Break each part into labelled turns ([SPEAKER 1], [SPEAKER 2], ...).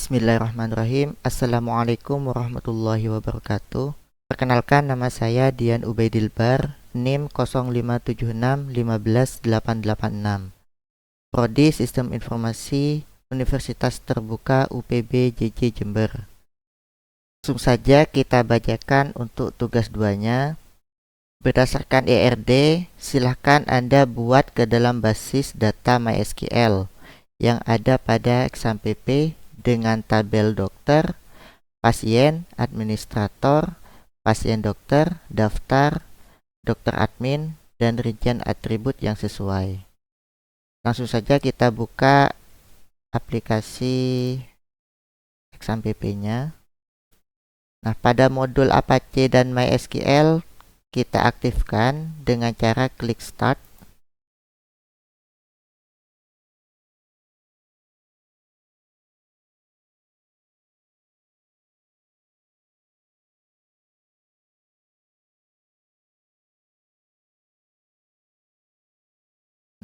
[SPEAKER 1] Bismillahirrahmanirrahim. Assalamualaikum warahmatullahi wabarakatuh. Perkenalkan, nama saya Dian Ubaidilbar, NIM 0576 15886. Prodi Sistem Informasi Universitas Terbuka UPB JJ Jember. Langsung saja kita bacakan untuk tugas 2-nya. Berdasarkan ERD, silahkan Anda buat ke dalam basis data MySQL yang ada pada exam PP dengan tabel dokter, pasien, administrator, pasien dokter, daftar, dokter admin, dan rincian atribut yang sesuai. Langsung saja kita buka aplikasi exam PP-nya. Nah, pada modul Apache dan MySQL kita aktifkan dengan cara klik start.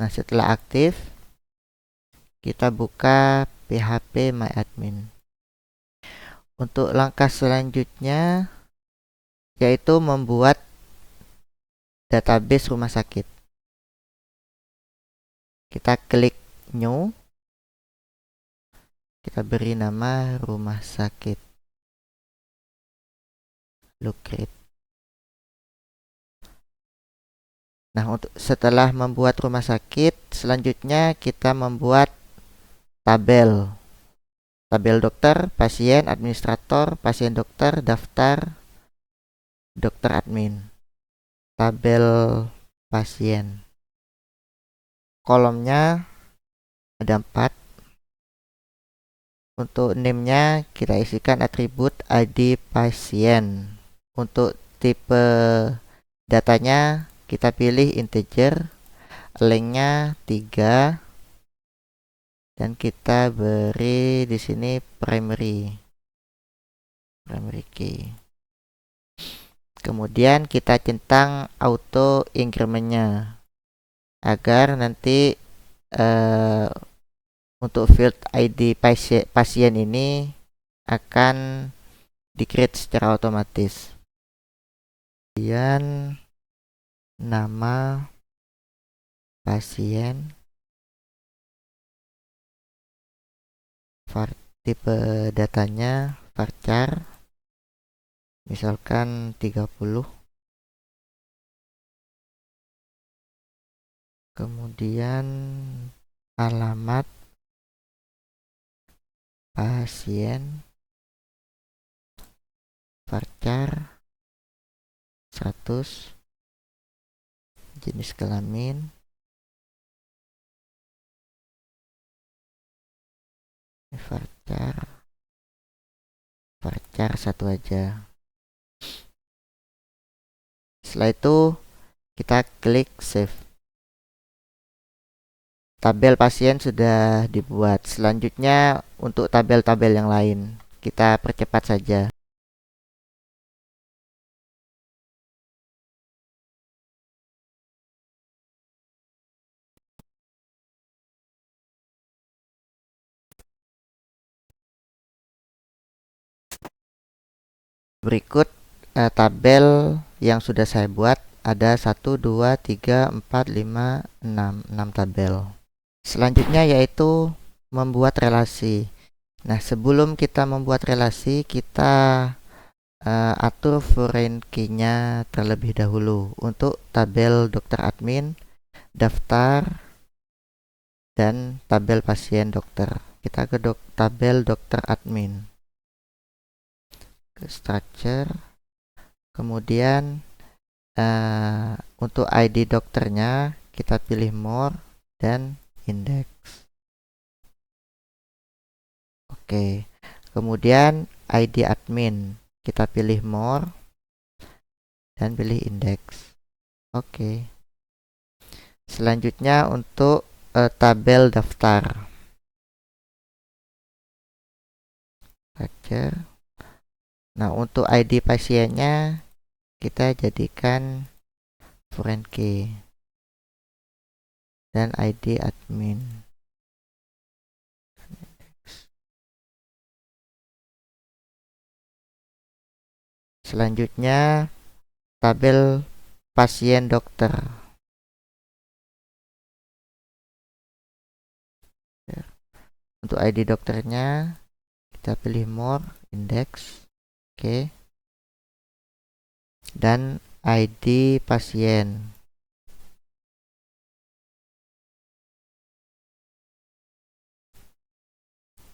[SPEAKER 1] Nah, setelah aktif, kita buka phpMyAdmin. Untuk langkah selanjutnya yaitu membuat database rumah sakit. Kita klik new, kita beri nama rumah sakit, lalu create. Nah, setelah membuat rumah sakit, selanjutnya kita membuat tabel dokter, pasien, administrator, pasien dokter, daftar, dokter admin. Tabel pasien, kolomnya ada 4. Untuk name-nya kita isikan atribut ID pasien. Untuk tipe datanya kita pilih integer, lengthnya 3, dan kita beri di sini primary key. Kemudian kita centang auto increment-nya agar nanti untuk field ID pasien ini akan di-create secara otomatis. Kemudian nama pasien, tipe datanya varchar, misalkan 30. Kemudian alamat pasien, varchar 100, jenis kelamin, varchar 1 aja. Setelah itu kita klik save. Tabel pasien sudah dibuat. Selanjutnya untuk tabel-tabel yang lain kita percepat saja. Berikut tabel yang sudah saya buat. Ada 1, 2, 3, 4, 5, 6 tabel. Selanjutnya yaitu membuat relasi. Nah, sebelum kita membuat relasi, kita atur foreign key-nya terlebih dahulu untuk tabel dokter admin, daftar, dan tabel pasien dokter. Kita ke tabel dokter admin, ke structure, kemudian untuk ID dokternya kita pilih more dan index. Oke, kemudian ID admin kita pilih more dan pilih index. Oke. Selanjutnya untuk tabel daftar. Nah, untuk ID pasiennya kita jadikan foreign key dan ID admin. Selanjutnya tabel pasien dokter. Untuk ID dokternya kita pilih more, index, oke. Dan ID pasien.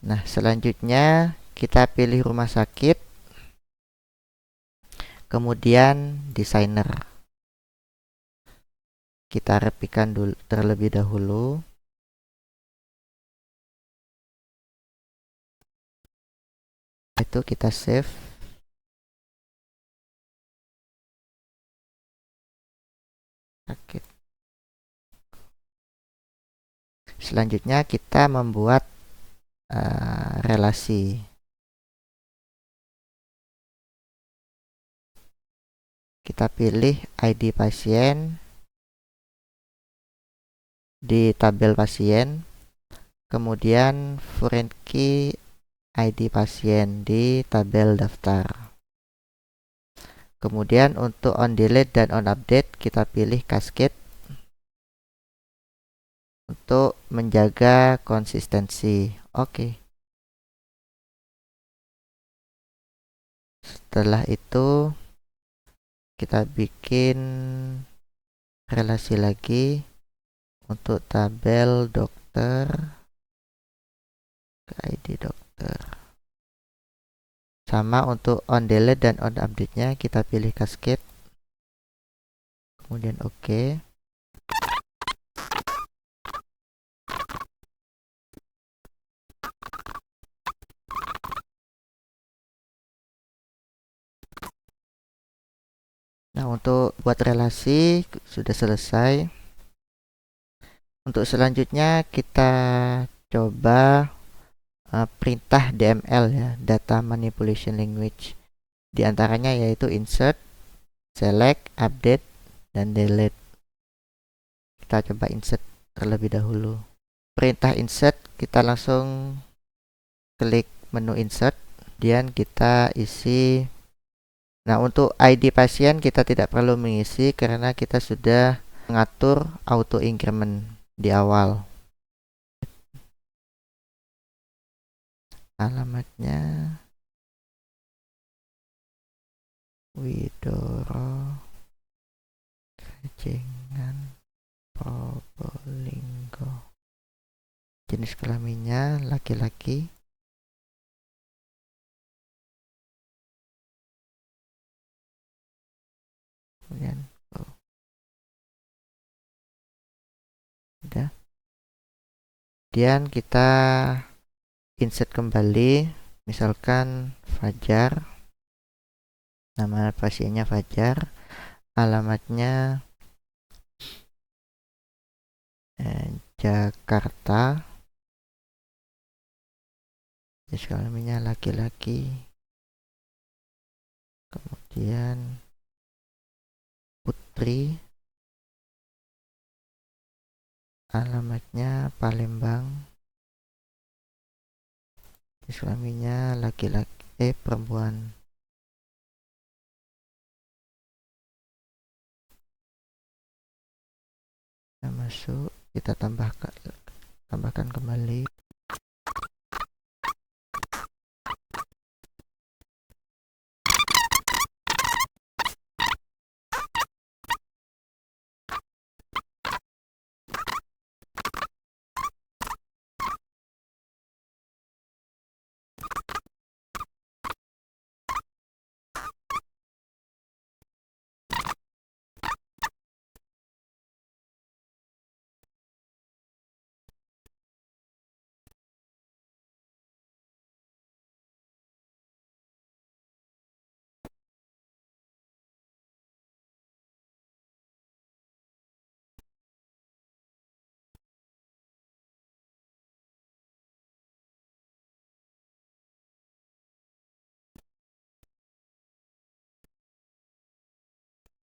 [SPEAKER 1] Nah, selanjutnya kita pilih rumah sakit, kemudian desainer. Kita rapikan dulu terlebih dahulu. Itu kita save. Sakit. Selanjutnya kita membuat relasi. Kita pilih ID pasien di tabel pasien, kemudian foreign key ID pasien di tabel daftar. Kemudian untuk on delete dan on update kita pilih cascade untuk menjaga konsistensi. Oke. Setelah itu kita bikin relasi lagi untuk tabel dokter ke ID dokter. Sama untuk on delete dan on update-nya kita pilih cascade. Kemudian oke. Nah, untuk buat relasi sudah selesai. Untuk selanjutnya kita coba perintah DML ya, Data Manipulation Language. Di antaranya yaitu insert, select, update, dan delete. Kita coba insert terlebih dahulu. Perintah insert kita langsung klik menu insert, kemudian kita isi. Nah, untuk ID pasien kita tidak perlu mengisi karena kita sudah mengatur auto increment di awal. Alamatnya Widoro Kajengan Probolinggo. Jenis kelaminnya laki-laki. Kemudian udah. Kemudian kita insert kembali, misalkan Fajar, nama pasiennya Fajar, alamatnya Jakarta, jenis kelaminnya laki-laki, kemudian Putri, alamatnya Palembang, jenis kelaminnya laki-laki, perempuan. Nah, masuk, kita tambahkan kembali.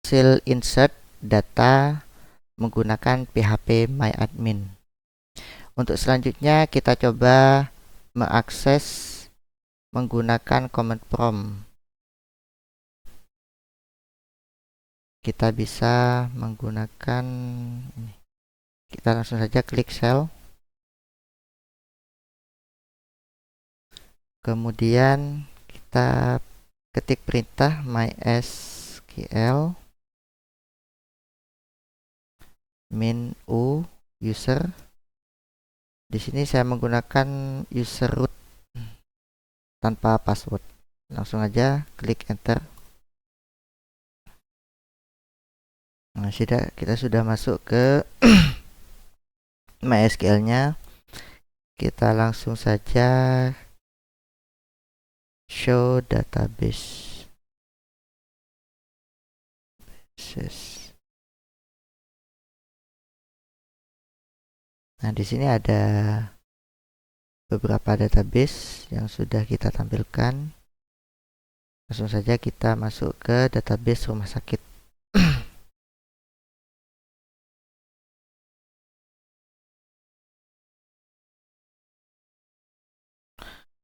[SPEAKER 1] Hasil insert data menggunakan PHP MyAdmin. Untuk selanjutnya kita coba mengakses menggunakan command prompt. kita bisa menggunakan ini. Kita langsung saja klik cell. Kemudian kita ketik perintah mysql min u user. Di sini saya menggunakan user root tanpa password. Langsung aja klik enter. Nah, kita sudah masuk ke MySQL-nya. Kita langsung saja show database. Nah, di sini ada beberapa database yang sudah kita tampilkan. Langsung saja kita masuk ke database rumah sakit.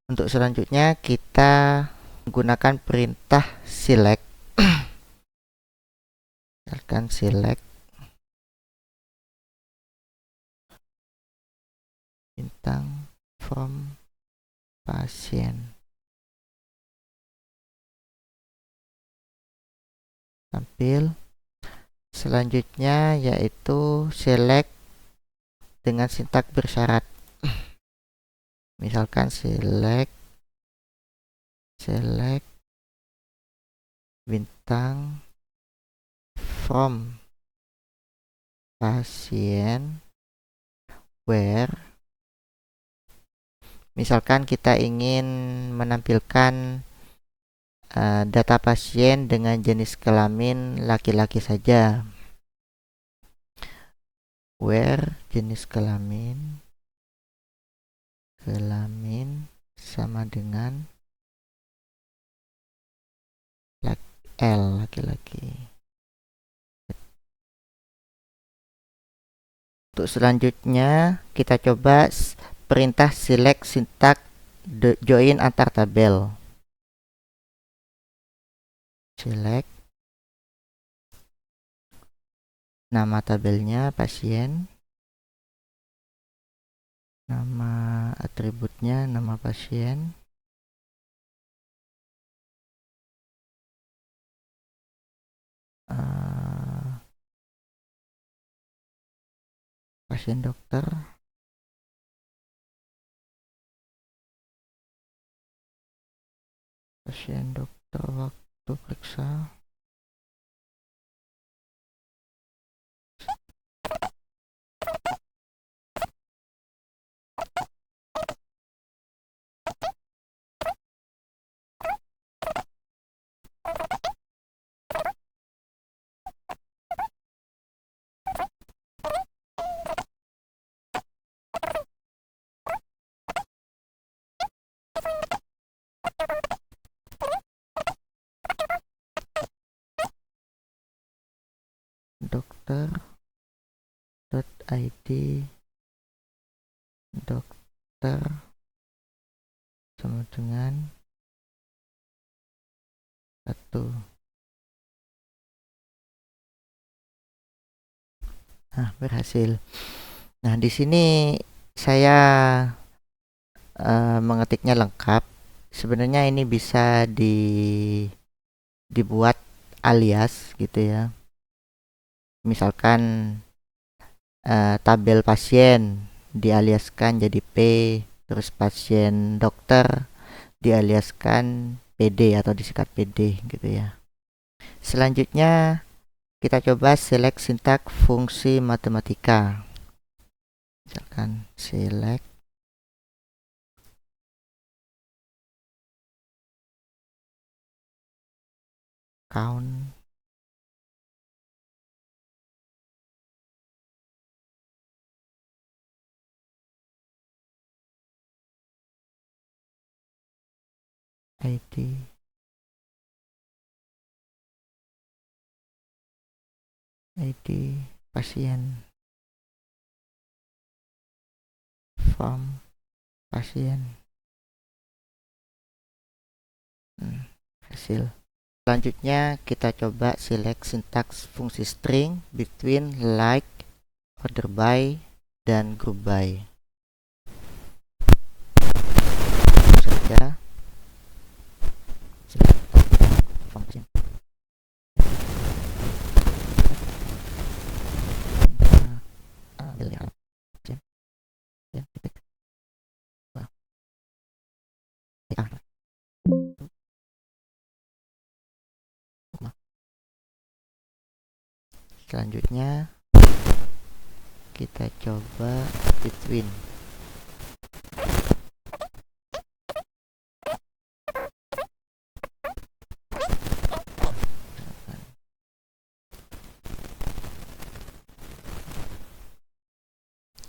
[SPEAKER 1] Untuk selanjutnya kita menggunakan perintah select. Misalkan select bintang from pasien. Tampil. Selanjutnya yaitu select dengan sintak bersyarat. Misalkan select bintang from pasien where, misalkan kita ingin menampilkan data pasien dengan jenis kelamin laki-laki saja. Where jenis kelamin sama dengan L, laki-laki. Untuk selanjutnya kita coba perintah select sintak join antar tabel. Select nama tabelnya pasien, nama atributnya nama pasien, pasien dokter, waktu periksa, dokter.id, dokter sama dengan 1. Nah, berhasil. Nah, di sini saya mengetiknya lengkap. Sebenarnya ini bisa dibuat alias gitu ya. Misalkan tabel pasien dialiaskan jadi P, terus pasien dokter dialiaskan PD atau disingkat PD gitu ya. Selanjutnya kita coba select sintak fungsi matematika. Misalkan select count ID pasien form pasien. Hasil Selanjutnya kita coba select syntax fungsi string between like, order by, dan group by. Saja function. Selanjutnya kita coba between.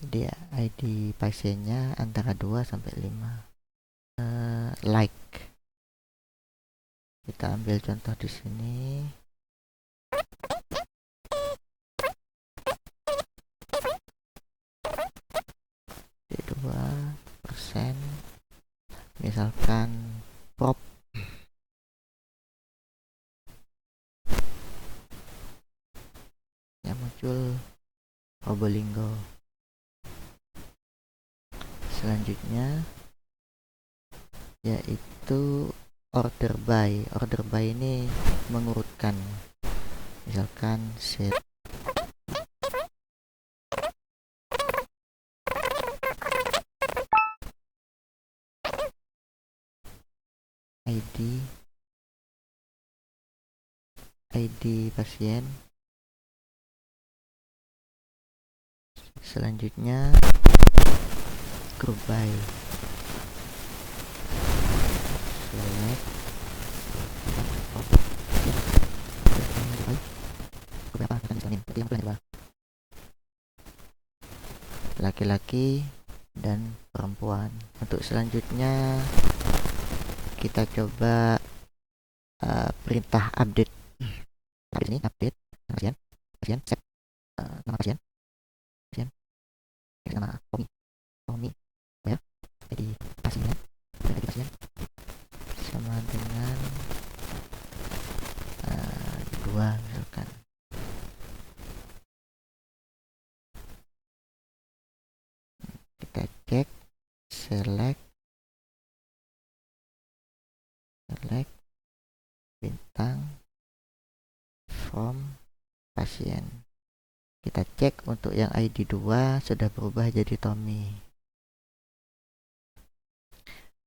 [SPEAKER 1] Dia ID pasiennya antara 2 sampai 5. Like. Kita ambil contoh di sini. Di 2%. Misalkan prop yang muncul Probolinggo. Selanjutnya yaitu order by. Order by ini mengurutkan, misalkan set ID pasien. Selanjutnya group by. Select laki-laki dan perempuan. Untuk selanjutnya kita coba perintah update. Di sini update pasien set nama pasien nama Tommy ya, jadi pasien sama dengan 2 misalkan. Kita cek select bintang from pasien. Kita cek untuk yang ID 2 sudah berubah jadi Tommy.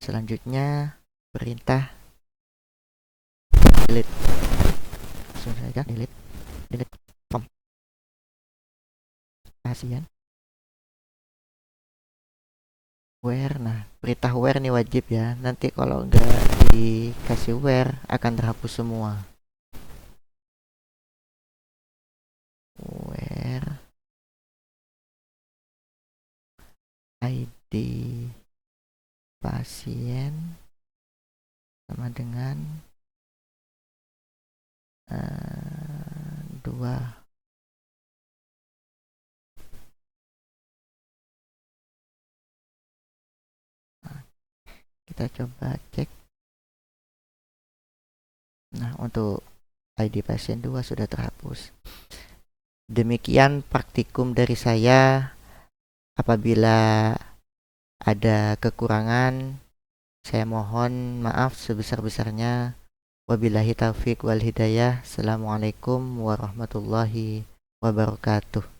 [SPEAKER 1] Selanjutnya perintah delete. Langsung saja delete from pasien. Where, nah perintah where nih wajib ya. Nanti kalau nggak dikasih where akan terhapus semua. Where ID pasien sama dengan 2. Kita coba cek. Nah, untuk ID pasien 2 sudah terhapus. Demikian praktikum dari saya. Apabila ada kekurangan, saya mohon maaf sebesar-besarnya. Wabillahi taufiq wal hidayah. Assalamualaikum warahmatullahi wabarakatuh.